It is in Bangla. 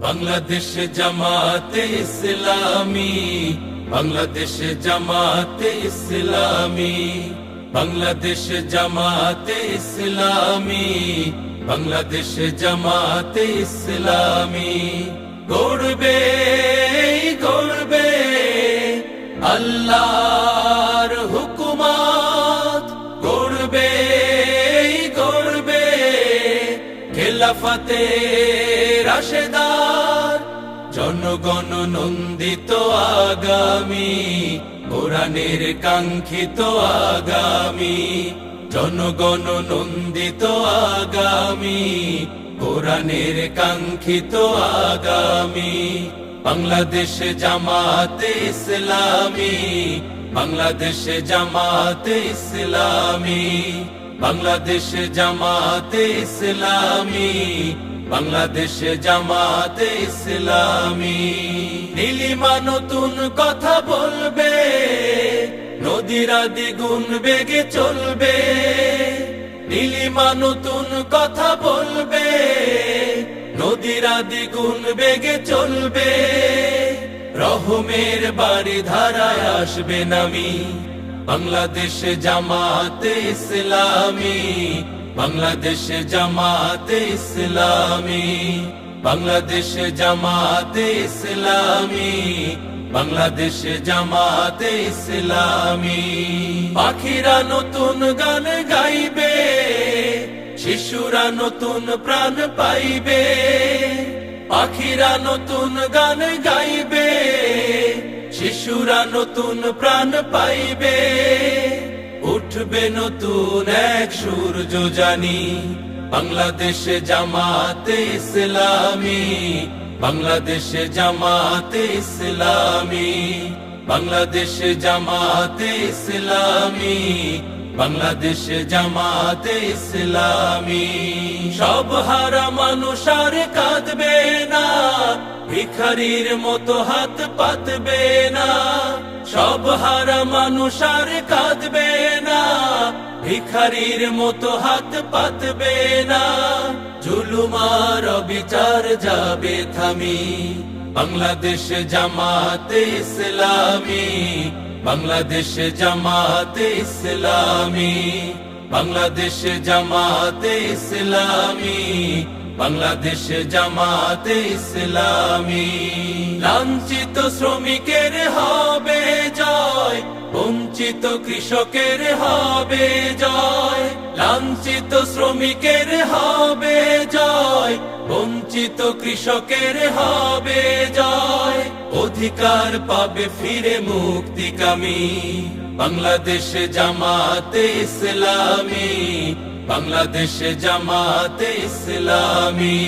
বাংলাদেশ জামাতে ইসলামী, বাংলাদেশ জামাতে ইসলামী, বাংলাদেশ জামাতে ইসলামী, বাংলাদেশ জামাতে ইসলামী। গড়বে গড়বে আল্লাহর হুকুমত, গড়বে গড়বে খেলাফতে রাশেদার, জনগণ নন্দিত আগামী, কোরআনের কাঙ্ক্ষিত আগামী, জনগণ নন্দিত আগামী, কোরআনের কাঙ্ক্ষিত আগামী। বাংলাদেশ জামাতে ইসলামী, বাংলাদেশ জামাতে ইসলামী, বাংলাদেশ জামাতে ইসলামী, বাংলাদেশ জামাতে ইসলামী। নীলিমা নতুন কথা বলবে, নদীরা দ্বিগুণ বেগে চলবে। নীলিমা নতুন কথা বলবে, নদীরা দ্বিগুণ বেগে চলবে। রহমের বাড়ি ধারায় আসবে নামি, বাংলাদেশ জামাতে ইসলামী, বাংলাদেশ জামাতে ইসলামী, বাংলাদেশ জামাতে ইসলামী, বাংলাদেশ জামাতে ইসলামী। পাখিরা নতুন গান গাইবে, শিশুরা নতুন প্রাণ পাইবে। পাখিরা নতুন গান গাইবে, শিশুরা নতুন প্রাণ পাইবে। উঠবে নতুন এক সূর্য জানি, বাংলাদেশ জামাতে ইসলামী, বাংলাদেশ জামাতে ইসলামী, বাংলাদেশ জামাতে ইসলামী, বাংলাদেশ জামাতে ইসলামী। সব হারা মানুষ আর কাঁদবে না, ভিখারির মতো হাত পাতবে না। সব হারা মানুষ আর কাঁদবে না, ভিখারির মতো হাত পাতবে না। জুলুমার বিচার যাবে থামি, বাংলাদেশ জামাতে ইসলামী, বাংলাদেশ জামাতে ইসলামী, বাংলাদেশ জামাতে ইসলামী, বাংলাদেশ জামাতে ইসলামী। লাঞ্ছিত শ্রমিকের হবে জয়, বঞ্চিত কৃষকের হবে জয়। লাঞ্ছিত শ্রমিকের হবে জয়, বঞ্চিত কৃষকের হবে জয়। অধিকার পাবে ফিরে মুক্তিকামী, বাংলাদেশ জামাতে ইসলামী, বাংলাদেশ জামাতে ইসলামী।